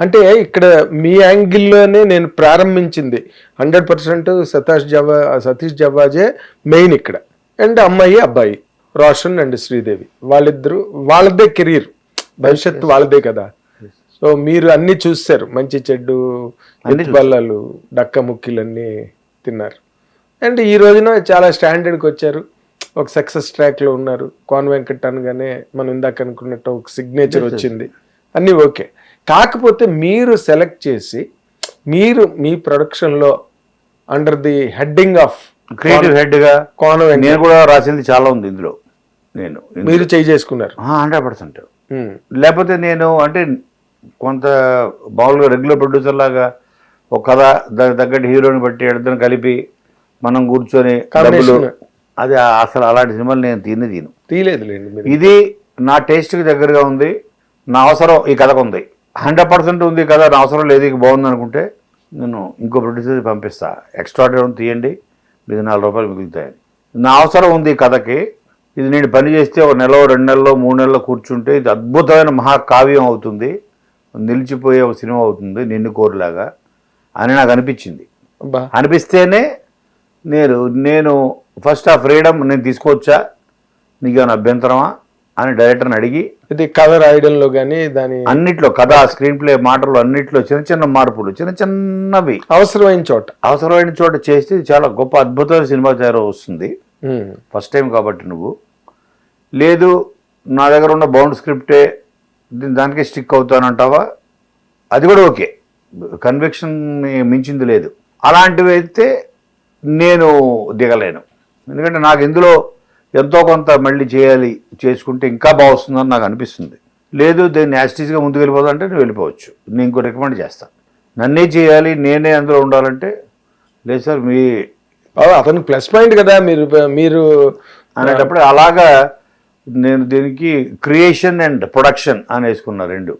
అంటే ఇక్కడ మీ యాంగిల్లోనే నేను ప్రారంభించింది 100% సతీష్ జవ్వాజే మెయిన్ ఇక్కడ. అండ్ అమ్మాయి అబ్బాయి రోషన్ అండ్ శ్రీదేవి వాళ్ళిద్దరు, వాళ్ళదే కెరీర్, భవిష్యత్తు వాళ్ళదే కదా. సో మీరు అన్ని చూస్తారు, మంచి చెడ్డు బల్లాలు డక్క ముక్కిలన్నీ తిన్నారు. అండ్ ఈ రోజున చాలా స్టాండర్డ్కి వచ్చారు, ఒక సక్సెస్ ట్రాక్లో ఉన్నారు. కోన వెంకట్ అనగానే మనం ఇందాక అనుకున్నట్టు ఒక సిగ్నేచర్ వచ్చింది, అన్నీ ఓకే. కాకపోతే మీరు సెలెక్ట్ చేసి మీరు మీ ప్రొడక్షన్లో under the heading of creative హెడ్గా కోన నేను కూడా రాసింది చాలా ఉంది ఇందులో. మీరు చేసుకున్నారు 100%. లేకపోతే నేను అంటే కొంత మామూలుగా రెగ్యులర్ ప్రొడ్యూసర్ లాగా ఒక కథ దానికి తగ్గట్టు హీరోని బట్టి ఇద్దరిని కలిపి మనం కూర్చొని అది అసలు అలాంటి సినిమాలు నేను తీయలేదు. ఇది నా టేస్ట్కి దగ్గరగా ఉంది, నా అవసరం ఈ కథకు ఉంది, 100% ఉంది కదా, నా అవసరం లేదు, ఇక బాగుంది అనుకుంటే నేను ఇంకో ప్రొడ్యూసర్ పంపిస్తా, ఎక్స్ట్రాడరీ తీయండి, మీకు ₹4 మిగులుతాయని. నా అవసరం ఉంది ఈ కథకి, ఇది నేను పని చేస్తే ఒక నెల 2 నెలలు 3 నెలలు కూర్చుంటే ఇది అద్భుతమైన మహాకావ్యం అవుతుంది, నిలిచిపోయే ఒక సినిమా అవుతుంది నిన్ను కోరులాగా అని నాకు అనిపించింది. అనిపిస్తేనే నేను ఫస్ట్ ఆ ఫ్రీడమ్ నేను తీసుకోవచ్చా, నీకేమైనా అభ్యంతరమా అని డైరెక్టర్ని అడిగి, ఇది కథ రాయడంలో కానీ దాని అన్నిట్లో కథ స్క్రీన్ ప్లే మాటలు అన్నిట్లో చిన్న చిన్న మార్పులు, చిన్నవి అవసరమైన చోట చేస్తే చాలా గొప్ప అద్భుతమైన సినిమా తయారు వస్తుంది. ఫస్ట్ టైం కాబట్టి నువ్వు లేదు నా దగ్గర ఉన్న బౌండ్ స్క్రిప్టే దానికే స్టిక్ అవుతానంటావా, అది కూడా ఓకే, కన్విక్షన్ మించింది లేదు. అలాంటివి అయితే నేను దిగలేను, ఎందుకంటే నాకు ఇందులో ఎంతో కొంత మళ్ళీ చేసుకుంటే ఇంకా బాగుస్తుందని నాకు అనిపిస్తుంది. లేదు దీన్ని యాస్టీస్గా ముందుకు వెళ్ళిపోదామంటే నువ్వు వెళ్ళిపోవచ్చు, నేను ఇంకో రికమెండ్ చేస్తాను. నన్నే చేయాలి, నేనే అందులో ఉండాలంటే లేదు సార్, అతను ప్లస్ పాయింట్ కదా మీరు అనేటప్పుడు అలాగా నేను దీనికి క్రియేషన్ అండ్ ప్రొడక్షన్ అని వేసుకున్నా, 2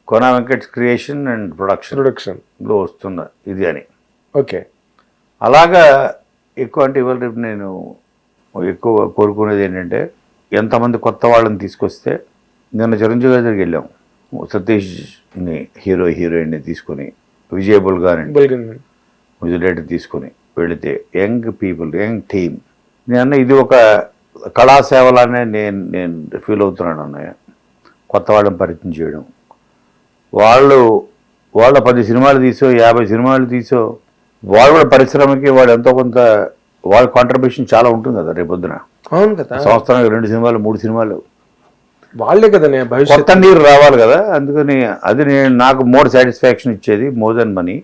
కోన వెంకట్ క్రియేషన్ అండ్ ప్రొడక్షన్లో వస్తున్నా ఇది అని. ఓకే, అలాగా ఎక్కువ అంటే ఇవాళ రేపు నేను ఎక్కువ కోరుకునేది ఏంటంటే ఎంతమంది కొత్త వాళ్ళని తీసుకొస్తే, నిన్న చిరంజీవి గారి దగ్గరికి వెళ్ళాం, సతీష్ని హీరోయిన్ని తీసుకొని, విజయబుల్ గారిని విజయ్ తీసుకొని వెళితే యంగ్ పీపుల్, యంగ్ టీమ్, నేను ఇది ఒక కళాసేవలానే నేను ఫీల్ అవుతున్నాను అన్నయ్య. కొత్త వాళ్ళని పరిచయం చేయడం, వాళ్ళు 10 సినిమాలు తీసో 50 సినిమాలు తీసో వాళ్ళు కూడా పరిశ్రమకి వాళ్ళు ఎంతో కొంత వాళ్ళ కాంట్రిబ్యూషన్ చాలా ఉంటుంది కదా రేపొద్దున. అవును కదా, సంవత్సరానికి 2 సినిమాలు 3 సినిమాలు వాళ్ళే కదా కొత్త నీరు రావాలి కదా. అందుకని అది నాకు మోర్ సాటిస్ఫాక్షన్ ఇచ్చేది, మోర్ దెన్ మనీ.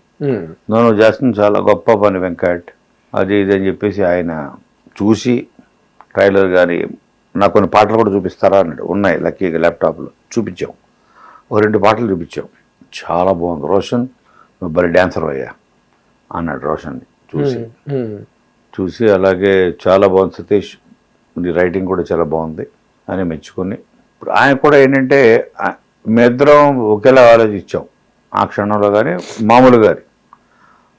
నేను చేస్తున్న చాలా గొప్ప పని వెంకట్, అది ఇది అని చెప్పేసి ఆయన చూసి ట్రైలర్ కానీ నాకు కొన్ని పాటలు కూడా చూపిస్తారా అన్నాడు. ఉన్నాయి లక్కీగా ల్యాప్టాప్లో చూపించాం, 2 పాటలు చూపించాం, చాలా బాగుంది. రోషన్ నువ్వు భలే డ్యాన్సర్ అయ్యా అన్నాడు రోషన్ చూసి. అలాగే చాలా బాగుంది సతీష్, నీ రైటింగ్ కూడా చాలా బాగుంది అని మెచ్చుకొని, ఇప్పుడు ఆయన కూడా ఏంటంటే మేమిద్దరం ఒకేలా ఆలోచించాం ఆ క్షణంలో. కానీ మామూలు గారి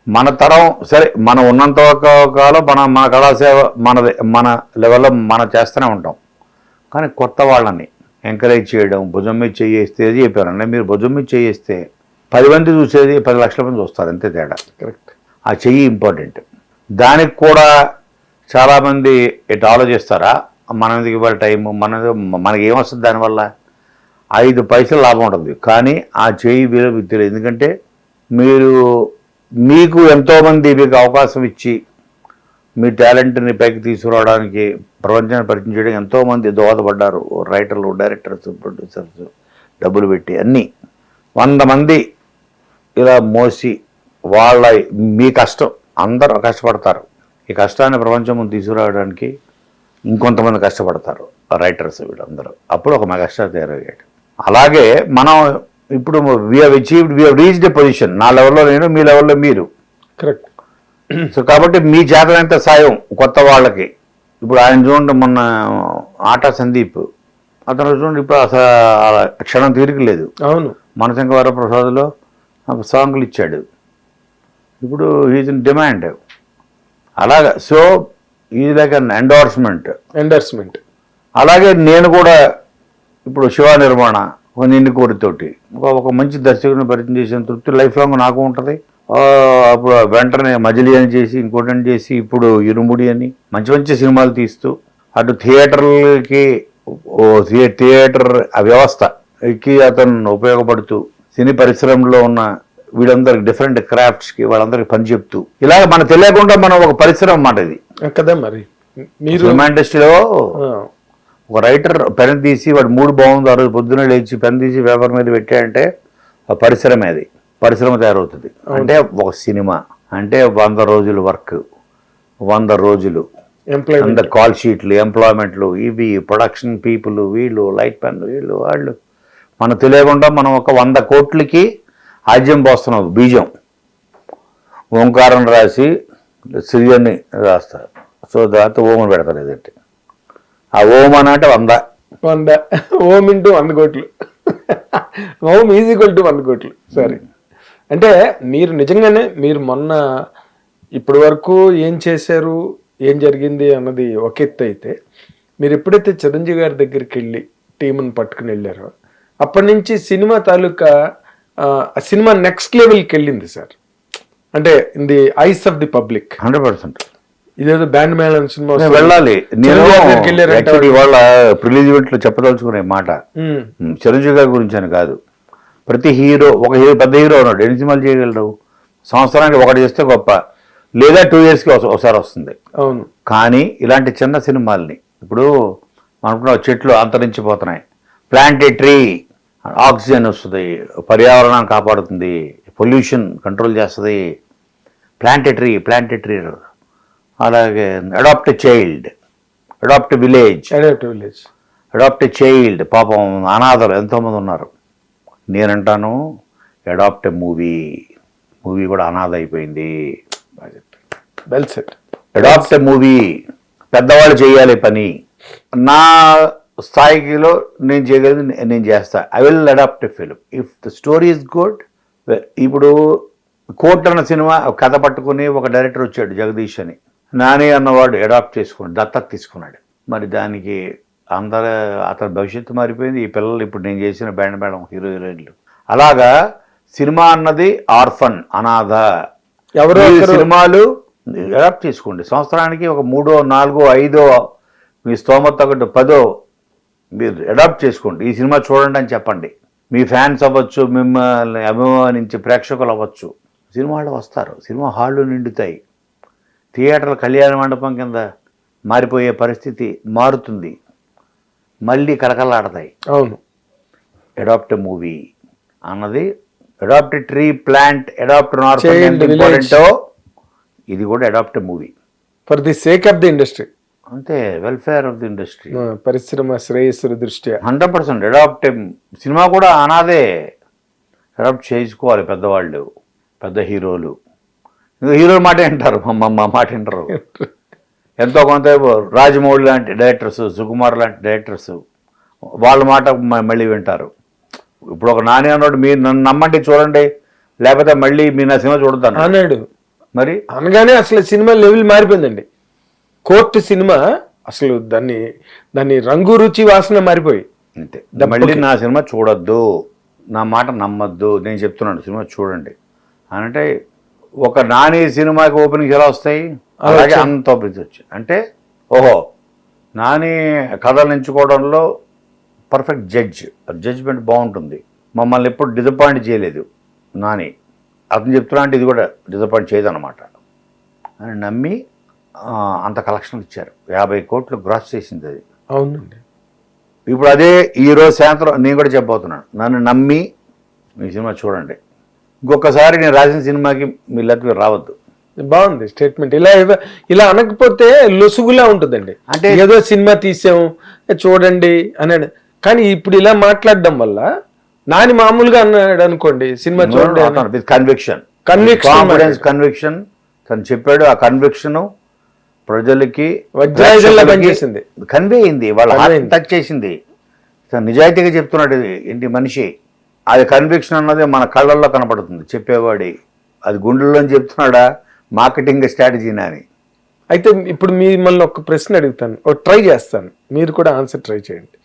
మన తరం సరే, మనం ఉన్నంత కాలం మన కళాసేవ మనదే, మన లెవెల్లో మనం చేస్తూనే ఉంటాం. కానీ కొత్త వాళ్ళని ఎంకరేజ్ చేయడం, భుజం మీద చేయేస్తే, అది చెప్పారంటే మీరు భుజం మీద చేయేస్తే 10 మంది చూసేది 10 లక్షల మంది చూస్తారు, అంతే తేడా. కరెక్ట్, ఆ చెయ్యి ఇంపార్టెంట్. దానికి కూడా చాలామంది ఇటు ఆలోచిస్తారా, మనది ఇవ్వాలి టైము, మనకి ఏమొస్తుంది దానివల్ల 5 పైసలు లాభం ఉంటుంది, కానీ ఆ చెయ్యి విలువ తెలియదు. ఎందుకంటే మీకు ఎంతోమంది మీకు అవకాశం ఇచ్చి మీ టాలెంట్ని పైకి తీసుకురావడానికి, ప్రపంచాన్ని పరిచయం చేయడానికి ఎంతోమంది దోహదపడ్డారు. రైటర్లు, డైరెక్టర్స్, ప్రొడ్యూసర్స్ డబ్బులు పెట్టి అన్నీ 100 మంది ఇలా మోసి మీ కష్టం, అందరూ కష్టపడతారు. ఈ కష్టాన్ని ప్రపంచం ముందు తీసుకురావడానికి ఇంకొంతమంది కష్టపడతారు, రైటర్స్ వీళ్ళందరూ. అప్పుడు ఒక మెగాస్టార్ తయారయ్యాడు. అలాగే మనం ఇప్పుడు వీ రీచ్డ్ ఎ పొజిషన్, నా లెవెల్లో నేను, మీ లెవెల్లో మీరు. కరెక్ట్. సో కాబట్టి మీ చేతనంత సాయం కొత్త వాళ్ళకి. ఇప్పుడు ఆయన చూడండి, మొన్న ఆటా సందీప్, అతను చూడండి ఇప్పుడు అసలు క్షణం తీరిక లేదు. అవును, మనశంకర వరప్రసాద్లో సాంగ్లు ఇచ్చాడు, ఇప్పుడు ఈజ్ ఇన్ డిమాండ్. అలాగా so is like an endorsement. Endorsement. అలాగే నేను కూడా ఇప్పుడు శివ నిర్మాణ ఒక నిండు కోరితోటి ఒక మంచి దర్శకుని పరిచయం చేసిన తృప్తి లైఫ్ లాంగ్ నాకు ఉంటుంది. అప్పుడు వెంటనే మజిలీ అని చేసి ఇంకోటి చేసి ఇప్పుడు ఇరుముడి అని మంచి మంచి సినిమాలు తీస్తూ అటు థియేటర్లకి థియేటర్ ఆ వ్యవస్థకి అతను ఉపయోగపడుతూ సినీ పరిశ్రమలో ఉన్న వీళ్ళందరికి డిఫరెంట్ క్రాఫ్ట్స్కి వాళ్ళందరికీ పని చెప్తూ ఇలాగ మనకు తెలియకుండా మనం ఒక పరిశ్రమ అన్నమాట ఇది కదా. మరి మీరు సినిమా ఇండస్ట్రీలో ఒక రైటర్ పెన్ తీసి వాడు మూడు బాగుంది ఆ రోజు పొద్దున్న లేచి పెన్ తీసి పేపర్ మీద పెట్టాడంటే ఆ పరిశ్రమ తయారవుతుంది. అంటే ఒక సినిమా అంటే 100 రోజులు వర్క్, 100 రోజులు అంత కాల్ షీట్లు, ఎంప్లాయ్మెంట్లు, ఇవి ప్రొడక్షన్ పీపుల్, వీళ్ళు లైట్ పెన్, వీళ్ళు వాళ్ళు మనకు తెలియకుండా మనం ఒక 100 కోట్లకి ఆజ్యం పోస్తున్నాం. బీజం ఓంకారం రాసి సిరియన్ని రాస్తారు. సో దాంతో ఓమని పెడతారు. ఏదంటే ఆ ఓం అనంటే 100 ఓం ఇంటూ 100 కోట్లు. ఓం ఈజ్ ఈక్వల్ టు 100 కోట్లు. సరే, అంటే మీరు నిజంగానే మీరు మొన్న ఇప్పటి వరకు ఏం చేశారు, ఏం జరిగింది అన్నది ఒక ఎత్తు అయితే, మీరు ఎప్పుడైతే చిరంజీవి గారి దగ్గరికి వెళ్ళి టీంని పట్టుకుని వెళ్ళారో అప్పటి నుంచి సినిమా తాలూకా సినిమా నెక్స్ట్ లెవెల్కి వెళ్ళింది సార్. అంటే in the eyes of the public 100%. ఇదేదో బ్యాండ్ మేళం సినిమా వెళ్ళాలి. నేను ఇవాళ ప్రిలీజ్ ఈవెంట్ లో చెప్పదలుచుకునే మాట చిరంజీవి గారి గురించి అని కాదు. ప్రతి హీరో ఒక పెద్ద హీరో ఉన్నాడు, ఎన్ని సినిమాలు చేయగలరు? సంవత్సరానికి ఒకటి చేస్తే గొప్ప, లేదా 2 yearsకి ఒకసారి వస్తుంది. అవును. కానీ ఇలాంటి చిన్న సినిమాల్ని ఇప్పుడు అనుకున్న చెట్లు అంతరించిపోతున్నాయి, ప్లాంట్ ఏ ట్రీ, ఆక్సిజన్ వస్తుంది, పర్యావరణాన్ని కాపాడుతుంది, పొల్యూషన్ కంట్రోల్ చేస్తుంది. Plant a tree. అలాగే adopt a child, adopt village, adopt a child. పాపం అనాథలు ఎంతోమంది ఉన్నారు. నేనంటాను అడాప్ట్ ఏ మూవీ కూడా అనాథ అయిపోయింది. Well set. Adopt a movie, పెద్దవాళ్ళు చేయాలి పని. నా స్థాయిలో నేను చేయగలిగి నేను చేస్తా. I will adopt a film if the story is good. ఇప్పుడు కోర్ట్ అన్న సినిమా కథ పట్టుకుని ఒక డైరెక్టర్ వచ్చాడు జగదీష్ అని, నాని అన్నవాడు అడాప్ట్ చేసుకున్నాడు, దత్తత తీసుకున్నాడు. మరి దానికి అతని భవిష్యత్తు మారిపోయింది. ఈ పిల్లలు ఇప్పుడు నేను చేసిన బ్యాండ్ మేడం హీరో హీరోయిన్లు. అలాగా సినిమా అన్నది ఆర్ఫన్, అనాథ. ఎవరో సినిమాలు అడాప్ట్ చేసుకోండి. సంవత్సరానికి ఒక 3, 4, 5 మీ స్తోమత ఒకటి 10 మీరు అడాప్ట్ చేసుకోండి. ఈ సినిమా చూడండి అని చెప్పండి. మీ ఫ్యాన్స్ అవ్వచ్చు, మిమ్మల్ని అభిమానించే ప్రేక్షకులు అవ్వచ్చు. సినిమా వాళ్ళు వస్తారు, సినిమా హాళ్ళు నిండుతాయి, థియేటర్ల కళ్యాణ మండపం కింద మారిపోయే పరిస్థితి మారుతుంది, మళ్ళీ కలకలాడతాయి. అవును. అడాప్ట్ మూవీ అన్నది అడాప్ట్ ట్రీ, ప్లాంట్, అడాప్ట్ ఇంపార్టెంటో ఇది కూడా adopt movie for the sake of the industry. అంతే, వెల్ఫేర్ ఆఫ్ ది ఇండస్ట్రీ, పరిశ్రమ శ్రేయస్సు దృష్ట్యా 100%. అడాప్ట్ సినిమా కూడా అనాదే, అడాప్ట్ చేసుకోవాలి పెద్దవాళ్ళు, పెద్ద హీరోలు. హీరోల మాట వింటారు, మా మాట వింటారు. ఎంతో కొంత రాజమౌళి లాంటి డైరెక్టర్స్, సుకుమార్ లాంటి డైరెక్టర్స్ వాళ్ళ మాట మళ్ళీ వింటారు. ఇప్పుడు ఒక నాని అన్నాడు, మీరు నన్ను నమ్మండి చూడండి, లేకపోతే మళ్ళీ మీరు నా సినిమా చూడతాను అన్నాడు. మరి అనగానే అసలు సినిమా లెవెల్ మారిపోయిందండి. కోర్టు సినిమా అసలు దాన్ని రంగు రుచి వాసన మారిపోయి, అంతే. మళ్ళీ నా సినిమా చూడొద్దు, నా మాట నమ్మద్దు, నేను చెప్తున్నాను సినిమా చూడండి అంటే ఒక నాని సినిమాకి ఓపెనింగ్ ఎలా వస్తాయి, అలాగే అంత ఓపెనింగ్స్ వచ్చాయి. అంటే ఓహో, నాని కథలు ఎంచుకోవడంలో పర్ఫెక్ట్ జడ్జ్మెంట్ బాగుంటుంది. మమ్మల్ని ఎప్పుడు డిసప్పాయింట్ చేయలేదు నాని. అతను చెప్తున్నా అంటే ఇది కూడా డిసప్పాయింట్ చేయదన్నమాట అని నమ్మి అంత కలెక్షన్లు ఇచ్చారు. 50 కోట్లు గ్రాస్ చేసింది అది. అవునండి. ఇప్పుడు అదే ఈరోజు సాయంత్రం నేను కూడా చెప్పబోతున్నాను, నన్ను నమ్మి మీ సినిమా చూడండి. ఇంకొకసారి నేను రాసిన సినిమాకి మీ లెక్క రావద్దు. బాగుంది స్టేట్మెంట్. ఇలా అనకపోతే లొసుగులా ఉంటుందండి. అంటే ఏదో సినిమా తీసాం చూడండి అన్నాడు, కానీ ఇప్పుడు ఇలా మాట్లాడడం వల్ల నాని మామూలుగా అన్నాడు అనుకోండి, సినిమా చూడండి, కన్విక్షన్ తను చెప్పాడు. ఆ కన్విక్షన్ ప్రజలకి పనిచేసింది, కన్వే అయింది, వాళ్ళ టచ్ చేసింది. నిజాయితీగా చెప్తున్నాడు ఏంటి మనిషి. అది కన్విక్షన్ అన్నది మన కళ్ళల్లో కనపడుతుంది చెప్పేవాడి. అది గుండెల్లో చెప్తున్నాడా, మార్కెటింగ్ స్ట్రాటజీనా అని. అయితే ఇప్పుడు మిమ్మల్ని ఒక ప్రశ్న అడుగుతాను, ట్రై చేస్తాను, మీరు కూడా ఆన్సర్ ట్రై చేయండి.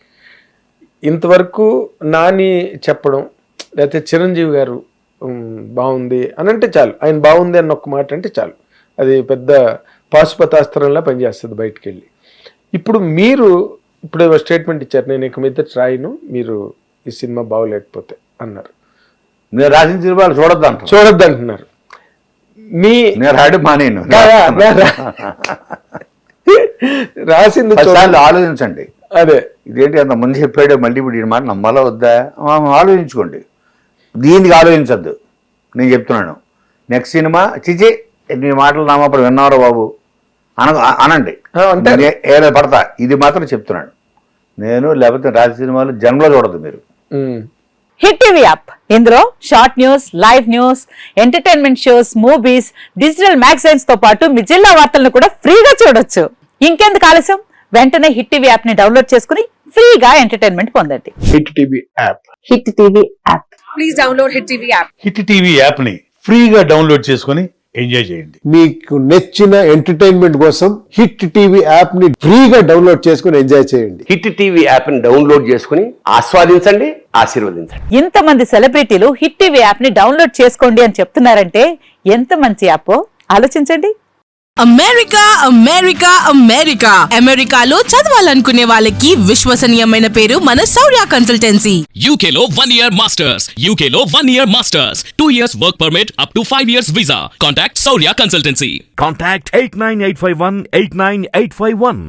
ఇంతవరకు నాని చెప్పడం లేకపోతే చిరంజీవి గారు బాగుంది అని అంటే చాలు, ఆయన బాగుంది అన్న ఒక్క మాట అంటే చాలు, అది పెద్ద పాశుపతాస్త్రంలా పనిచేస్తుంది బయటికి వెళ్ళి. ఇప్పుడు మీరు ఇప్పుడు స్టేట్మెంట్ ఇచ్చారు, నేను ఇక మీద రాయను మీరు ఈ సినిమా బాగోలేకపోతే అన్నారు. నేను రాసిన సినిమాలు చూడొద్దు అంటున్నారు. మీ నేను రాడు మానేను. రాసింది ఆలోచించండి. అదే ఇదేంటి అంత ముందు చెప్పాడు, మళ్ళీ ఇప్పుడు ఈ మాట నమ్మాలా వద్దా ఆలోచించుకోండి. దీనికి ఆలోచించద్దు. నేను చెప్తున్నాను, నెక్స్ట్ సినిమా చిచి నీ మాటలు నామప్పుడు విన్నారో బాబు అనండి, ఏదో పడతా. ఇది మాత్రం చెప్తున్నాను నేను. లేకపోతే రాజ సినిమాలు జన్మలో చూడదు మీరు. హిట్ టీవీ యాప్, ఇందులో short news, live news, entertainment shows, movies, digital magazines తో పాటు మీ జిల్లా వార్తలను కూడా ఫ్రీగా చూడొచ్చు. ఇంకెందుకు ఆలస్యం, వెంటనే హిట్ టీవీ యాప్ ని డౌన్లోడ్ చేసుకుని ఫ్రీగా ఎంటర్టైన్మెంట్ పొందండి. Hit TV app. Hit TV app. Please download hit TV app. Hit TV app ని ఫ్రీగా డౌన్లోడ్ చేసుకుని ఎంజాయ్ చేయండి. మీకు నచ్చిన ఎంటర్టైన్మెంట్ కోసం హిట్ టీవీ యాప్ ని ఫ్రీగా డౌన్లోడ్ చేసుకుని ఎంజాయ్ చేయండి. హిట్ టీవీ యాప్ ని డౌన్లోడ్ చేసుకుని ఆస్వాదించండి, ఆశీర్వదించండి. ఇంతమంది సెలబ్రిటీలు హిట్ టీవీ యాప్ ని డౌన్లోడ్ చేసుకోండి అని చెప్తున్నారంటే ఎంత మంచి యాప్ ఆలోచించండి. అమెరికా అమెరికా అమెరికా అమెరికాలో చదవాలనుకునే వాళ్ళకి విశ్వసనీయమైన పేరు మన శౌర్య కన్సల్టెన్సీ. UK లో 1 year masters, UK లో 1 year masters, 2 years work permit up to 5 years visa. Contact Saurya Consultancy. Contact 89851 89851.